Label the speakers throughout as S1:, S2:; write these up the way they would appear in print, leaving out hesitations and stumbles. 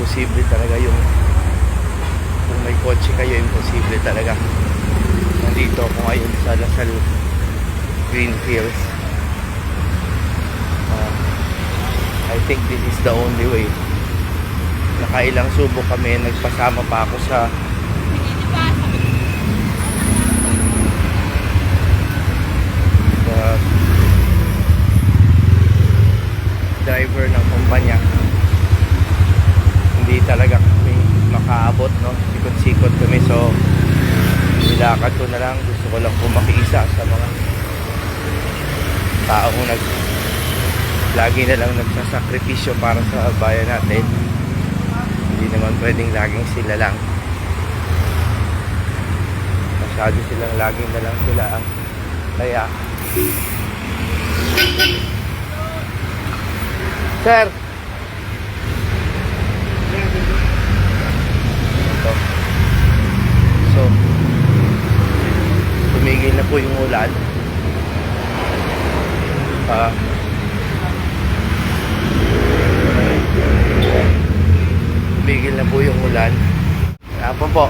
S1: imposible talaga yung kung may kotse kayo, imposible talaga. Nandito ako ngayon sa Lasal Green Hills. I think this is the only way. Nakailang subok kami, nagpasama pa ako sa driver ng kumpanya. Hindi talaga kami makaabot, no? Sikot-sikot kami, so nilakad ko na lang. Gusto ko lang po makiisa sa mga taong lagi na lang nagsasakripisyo para sa bayan natin. Hindi naman pwedeng laging sila lang. Masyado silang laging na lang sila ang kaya sir, ito. So tumigil na po yung ulan. Tumigil na po yung ulan. Hapon po.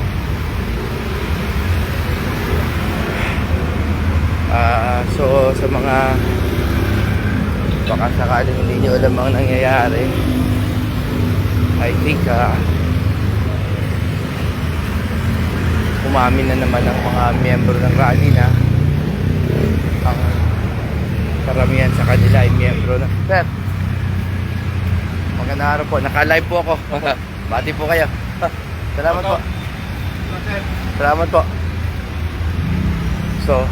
S1: So sa mga baka sakaling hindi nyo alam ang nangyayari, I think umamin na naman ang mga miyembro ng rally na ang karamihan sa kanila ay miyembro na. Sir, magandang araw po, naka-live po ako. Bati po kayo. Salamat po. Salamat po. So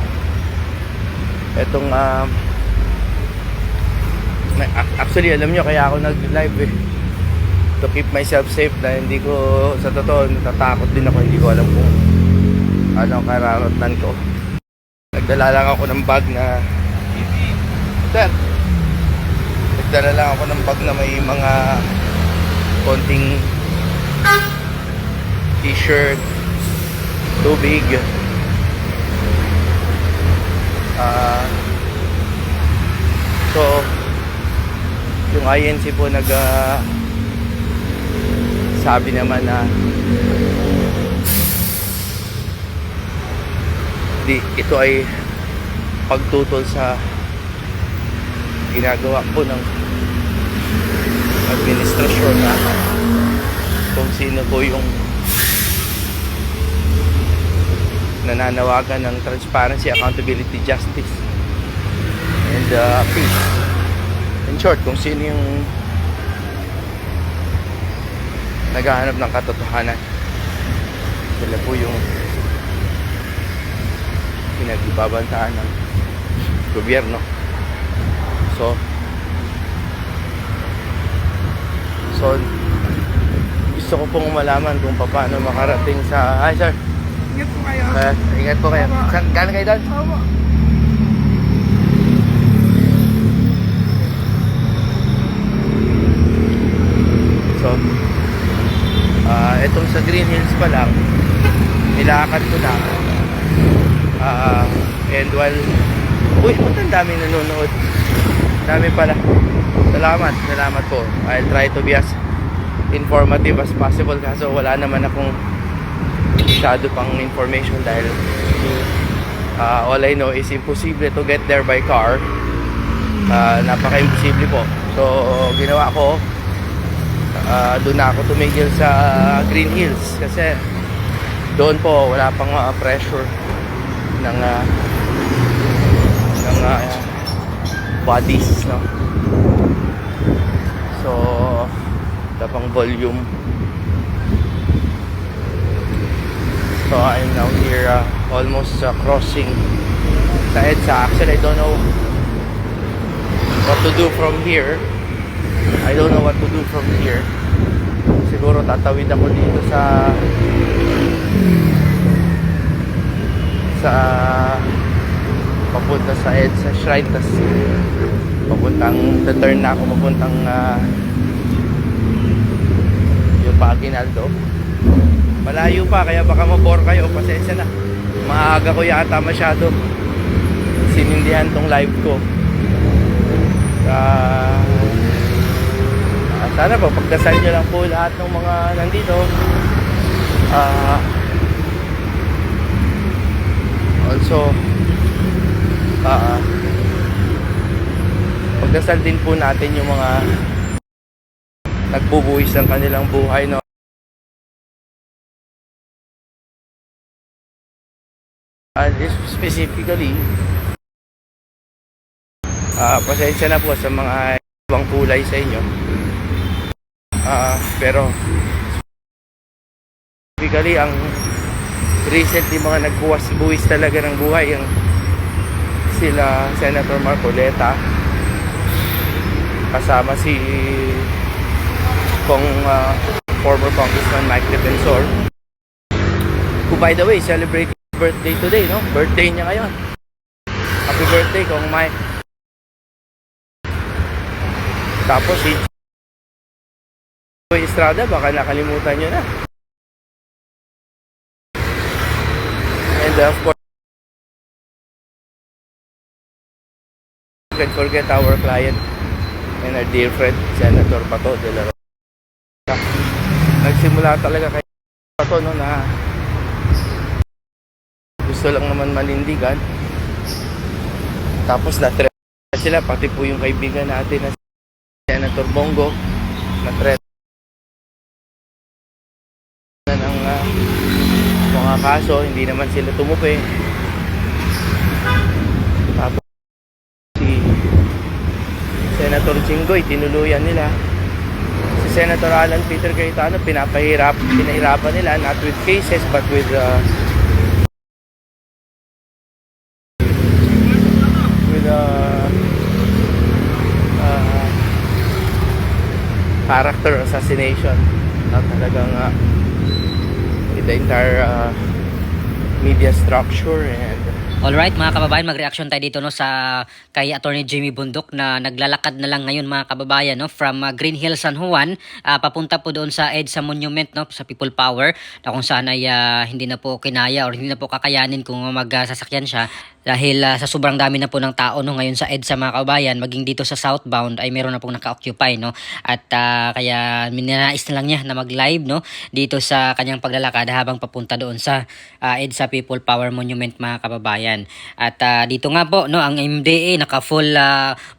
S1: etong actually alam nyo kaya ako nag-live to keep myself safe, na hindi ko sa totoo natatakot din ako. Hindi ko alam kung anong kararatan ko. Nagdala lang ako ng bag na sir, nagdala lang ako ng bag na may mga konting t-shirt, tubig, so yung INC po sabi naman na ito ay pagtutol sa ginagawa po ng administrasyon na kung sino po yung nananawagan ng transparency, accountability, justice and peace. In short, kung sino yung naghahanap ng katotohanan, sila po yung pinagbabantaan ng gobyerno. So gusto ko pong malaman kung paano makarating sa... Hi sir,
S2: Ingat po kayo.
S1: ingat po kayo. Gaano kayo doon?
S2: Opo.
S1: So etong sa Green Hills pa lang nilakad ko na, and while ang daming nanonood, dami pala. Salamat po. I'll try to be as informative as possible, kaso wala naman akong masyado pang information dahil all I know is imposible to get there by car. Napaka-imposible po. So ginawa ko, doon na ako tumigil sa Green Hills kasi doon po wala pang pressure ng bodies, no? So wala pang volume. So I'm now here, almost crossing sa EDSA. Actually I don't know what to do from here. Siguro tatawid ako dito sa papunta sa EDSA Shrine, tas turn na ako papuntang yung Aguinaldo. Malayo pa, kaya baka mabore kayo, pasensya na. Maaga ko yata masyado sinindihan tong live ko. Sana po, pagdasal nyo lang po lahat ng mga nandito. Also, pagdasal din po natin yung mga nagbubuwis ng kanilang buhay, no? And specifically, pasensya na po sa mga ibang kulay sa inyo. Pero specifically, ang recently mga nagbuwis talaga ng buhay, yung sila Senator Marcoleta, kasama si former Congressman Mike Defensor, who by the way celebrating birthday today, no? Birthday niya ngayon. Happy birthday Kong Mike. Tapos si Joey Estrada, baka nakalimutan nyo na. And of course, can't forget our client and our dear friend Senator Bato de la Rosa. Nagsimula talaga kay Bato, no, na gusto lang naman manindigan, tapos na-threat sila, pati po yung kaibigan natin na Senator Bongo na-threat na ng mga kaso, hindi naman sila tumupi. Tapos si Senator Jinggoy, tinuluyan nila. Si Senator Alan Peter Cayetano, pinahirapan nila, not with cases but with character assassination na talagang with the entire media structure. And
S2: alright mga kababayan, mag-reaction tayo dito, no, sa kay Attorney Jamie Bundok na naglalakad na lang ngayon mga kababayan, no, from Green Hills, San Juan, papunta po doon sa EDSA Monument, no, sa People Power, na kung saan ay hindi na po kinaya or hindi na po kakayanin kung magsasakyan siya dahil sa sobrang dami na po ng tao, no, ngayon sa EDSA mga kababayan. Maging dito sa southbound ay meron na pong naka-occupy, no, at kaya minanais na lang niya na mag-live, no, dito sa kanyang paglalakad habang papunta doon sa EDSA People Power Monument mga kababayan. At dito nga po, no, ang MDA naka-full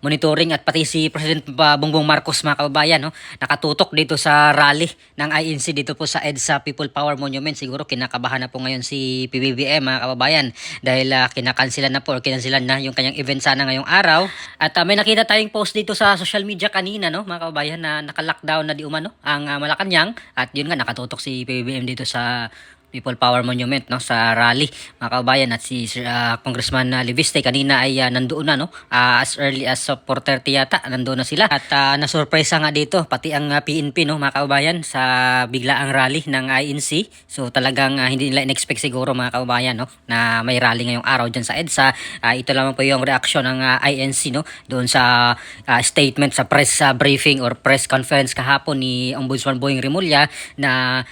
S2: monitoring, at pati si President Bongbong Marcos mga kababayan, no, nakatutok dito sa rally ng INC dito po sa EDSA People Power Monument. Siguro kinakabahan na po ngayon si PBBM mga kababayan dahil kinakansilan na po or kinansilan na yung kanyang event sana ngayong araw. At may nakita tayong post dito sa social media kanina, no, mga kababayan, na naka-lockdown na di umano ang Malacanang, at yun nga nakatutok si PBBM dito sa People Power Monument, no, sa rally mga kababayan. At si Congressman Leviste kanina ay nandoon na, no, as early as 4:30 yata nandoon na sila. At nasurpresa nga dito pati ang PNP, no, mga kababayan, sa biglaang rally ng INC. So talagang hindi nila in-expect siguro mga kababayan, no, na may rally ngayong araw dyan sa EDSA. Ito lamang po yung reaction ng INC, no, doon sa statement sa press briefing or press conference kahapon ni Ombudsman Boying Rimulya na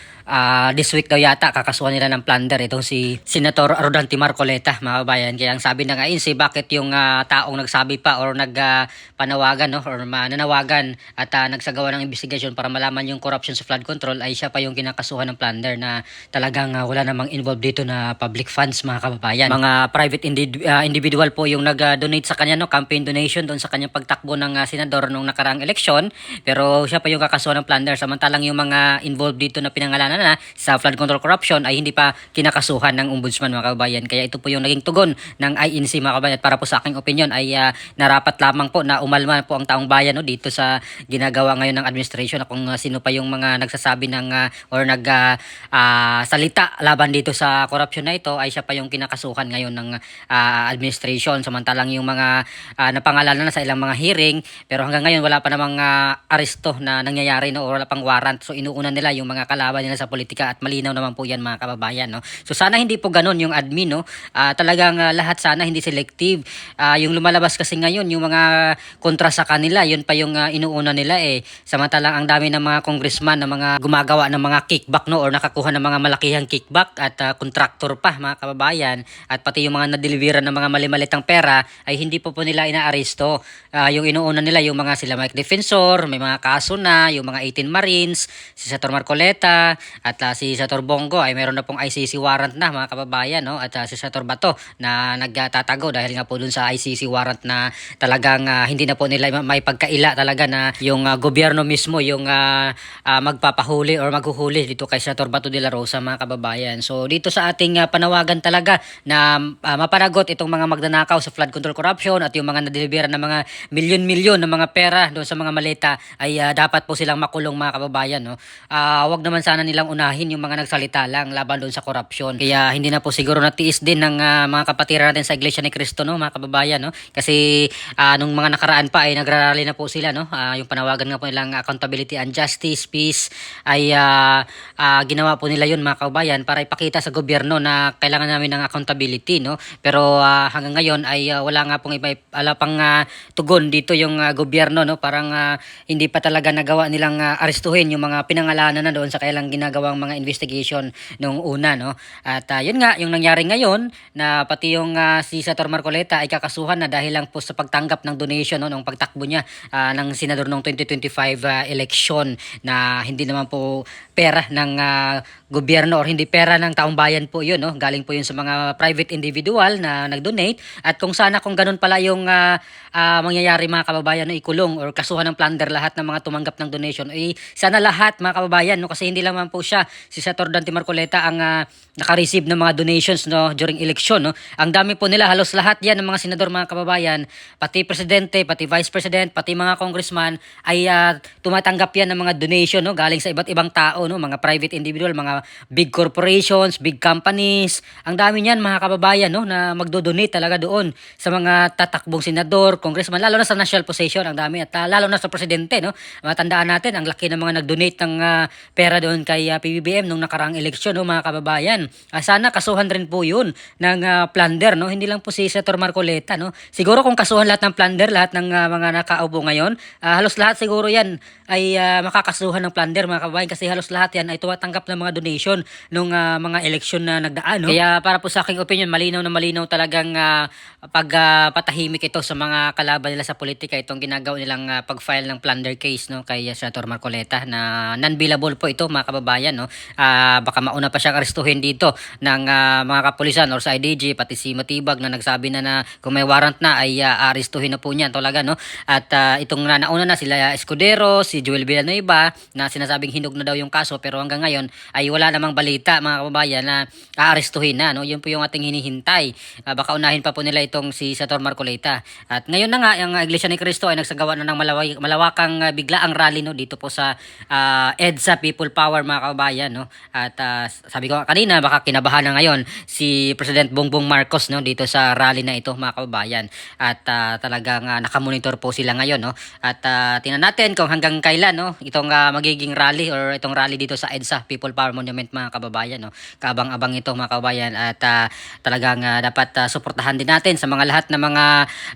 S2: this week daw yata kakasuhan nila ng plunder itong si Senator Rodante Marcoleta mga kababayan. Kaya ang sabi ng INC, bakit yung taong nagsabi pa or nagpanawagan, no, or mananawagan at nagsagawa ng investigasyon para malaman yung corruption sa flood control ay siya pa yung kinakasuhan ng plunder, na talagang wala namang involved dito na public funds mga kababayan. Mga private individual po yung nag-donate sa kanya, no, campaign donation doon sa kanyang pagtakbo ng senador nung nakaraang eleksyon, pero siya pa yung kakasuhan ng plunder, samantalang yung mga involved dito na pinangalanan na sa flood control corruption ay hindi pa kinakasuhan ng ombudsman mga kababayan. Kaya ito po yung naging tugon ng INC mga kababayan. Para po sa aking opinion ay narapat lamang po na umalma po ang taong bayan, no, dito sa ginagawa ngayon ng administration, na kung sino pa yung mga nagsasabi ng or salita laban dito sa corruption na ito ay siya pa yung kinakasuhan ngayon ng administration, samantalang yung mga napangalanan na sa ilang mga hearing, pero hanggang ngayon wala pa namang aresto na nangyayari, no, or wala pang warrant. So inuuna nila yung mga kalaban nila sa sa politika at malinaw naman po yan mga kababayan, no? So sana hindi po ganun yung admin, no? Talagang lahat sana hindi selective. Yung lumalabas kasi ngayon yung mga kontra sa kanila, yun pa yung inuuna nila eh. Samantalang ang dami ng mga congressman na mga gumagawa ng mga kickback, no, or nakakuha ng mga malakihang kickback at contractor pa mga kababayan, at pati yung mga na-deliveran ng mga mali-malitang pera ay hindi po nila inaaresto. Yung inuuna nila yung mga sila Mike Defensor, may mga kaso na, yung mga 18 Marines, si Senator Marcoleta at si Senator Bongo ay meron na pong ICC warrant na mga kababayan, no, at si Senator Bato na nagtatago dahil nga po dun sa ICC warrant na talagang hindi na po nila may pagkaila talaga na yung gobyerno mismo yung magpapahuli or maghuhuli dito kay Senator Bato de la Rosa mga kababayan. So dito sa ating panawagan talaga na mapanagot itong mga magnanakaw sa flood control corruption at yung mga nadelibera ng mga milyon-milyon ng mga pera doon sa mga maleta ay dapat po silang makulong mga kababayan, no. Wag naman sana nilang unahin yung mga nagsalita lang laban doon sa corruption. Kaya hindi na po siguro natiis din ng mga kapatiran natin sa Iglesia ni Cristo, no, mga kababayan, no. Kasi nung mga nakaraan pa ay nagrarally na po sila, no. Yung panawagan nga po nilang accountability and justice, peace ay ginawa po nila yun mga kababayan para ipakita sa gobyerno na kailangan namin ng accountability, no. Pero hanggang ngayon ay wala nga pong wala pang tugon dito yung gobyerno, no. Parang hindi pa talaga nagawa nilang arestuhin yung mga pinangalanan na doon sa kailang ginagawang mga investigation nung una, no. At yun nga yung nangyari ngayon na pati yung si Senator Marcoleta ay kakasuhan na dahil lang po sa pagtanggap ng donation, no, nung pagtakbo niya ng senador noong 2025 election na hindi naman po pera ng gobyerno or hindi pera ng taong bayan po yun, no. Galing po yun sa mga private individual na nag-donate, at kung ganun pala yung mangyayari mga kababayan, no, ikulong or kasuhan ng plunder lahat ng mga tumanggap ng donation, sana lahat mga kababayan, no, kasi hindi lang po siya si Senator Dante Marcoleta ang naka-receive ng mga donations, no, during election, no. Ang dami po nila, halos lahat yan ng mga senador mga kababayan, pati presidente, pati vice president, pati mga congressman ay tumatanggap yan ng mga donation, no, galing sa iba't ibang tao, no, mga private individual, mga big corporations, big companies. Ang dami niyan mga kababayan, no, na magdo-donate talaga doon sa mga tatakbong senador, congressman, lalo na sa national position, ang dami, at lalo na sa presidente, no. Matandaan natin ang laki ng mga nag-donate ng pera doon kay PBBM nung nakaraang eleksyon, no, mga kababayan. Sana kasuhan rin po yun ng plunder, no. Hindi lang po si Senator Marcoleta, no. Siguro kung kasuhan lahat ng plunder, lahat ng mga nakaupo ngayon, halos lahat siguro yan ay makakasuhan ng plunder mga kababayan, kasi halos lahat yan ay tumatanggap ng mga donation nung mga eleksyon na nagdaan, no? Kaya para po sa aking opinion, malinaw na malinaw talagang pagpatahimik ito sa mga kalaban nila sa politika, itong ginagawa nilang pag-file ng plunder case, no, kay Senator Marcoleta na non-billable po ito mga kababayan, no. Baka mauna pa siyang arestuhin dito ng mga kapulisan or sa IDG, pati si Matibag na nagsabi na kung may warrant na ay arestuhin na po niyan talaga, no. At itong nauna na sila Escudero, si Joel Villanueva na sinasabing hinog na daw yung kaso, pero hanggang ngayon ay wala namang balita mga kababayan na aarestuhin na, no. Yun po yung ating hinihintay. Baka unahin pa po nila itong si Senator Marcoleta. At ngayon na nga ang Iglesia ni Cristo ay nagsagawa na ng malawakang biglaang rally, no, dito po sa EDSA People Power mga kababayan, no. At sabi ko kanina, baka kinabahan na ngayon si President Bongbong Marcos, no, dito sa rally na ito mga kababayan. At talagang nakamonitor po sila ngayon, no. At tingnan natin kung hanggang kailan, no, itong magiging rally or itong rally dito sa EDSA People Power Monument mga kababayan, no. Kaabang-abang ito mga kababayan, at talagang dapat suportahan din natin sa mga lahat ng mga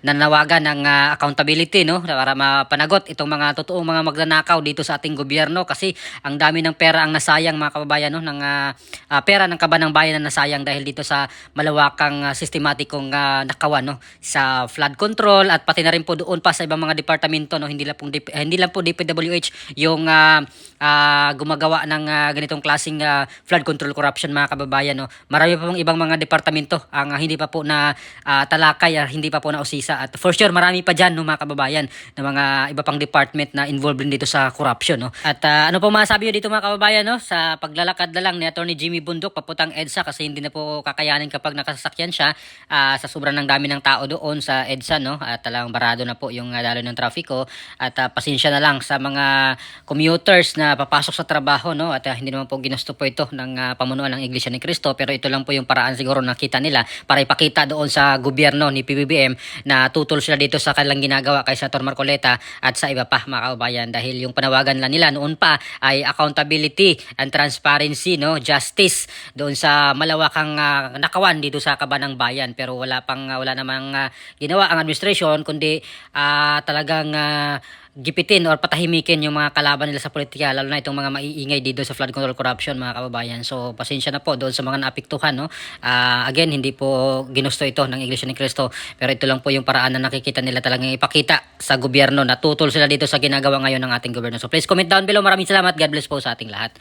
S2: nanawagan ng accountability, no, para mapanagot itong mga totoong mga magnanakaw dito sa ating gobyerno, kasi ang dami ng pera ang nasayang mga kababayan, no, ng pera ng kaban ng bayan na nasayang dahil dito sa malawakang sistematikong nakawan, no, sa flood control, at pati na rin po doon pa sa ibang mga departamento, no. Hindi lang po DPWH yung gumagawa ng ganitong klaseng flood control corruption mga kababayan, no. Marami pa pong ibang mga departamento ang hindi pa po na talakay, hindi pa po na usisa, at for sure marami pa dyan, no, mga kababayan, na mga iba pang department na involved din dito sa corruption, no. At ano po masasabi nyo dito mga kababayan, no, sa paglalakad na lang ni Attorney Jimmy Bundok paputang EDSA, kasi hindi na po kakayanin kapag nakasasakyan siya sa sobrang ng dami ng tao doon sa EDSA, no. At talagang barado na po yung daloy ng trafiko, at pasensya na lang sa mga commuters na papasok sa trabaho, no. At hindi naman po ginusto po ito ng pamunuan ng Iglesia ni Cristo, pero ito lang po yung paraan siguro nakita nila para ipakita doon sa gobyerno ni PBBM na tutol sila dito sa kanilang ginagawa kay Senator Marcoleta at sa iba pa mga kababayan, dahil yung panawagan nila noon pa ay accountability and transparency, no, justice doon sa malawakang nakawan dito sa Kabanang Bayan. Pero wala namang ginawa ang administration kundi talagang gipitin or patahimikin yung mga kalaban nila sa politika, lalo na itong mga maiingay dito sa flood control corruption, mga kababayan. So pasensya na po doon sa mga naapektuhan, no. Again, hindi po ginusto ito ng Iglesia ni Cristo, pero ito lang po yung paraan na nakikita nila talagang ipakita sa gobyerno na tutol sila dito sa ginagawa ngayon ng ating gobyerno. So please comment down below. Maraming salamat. God bless po sa ating lahat.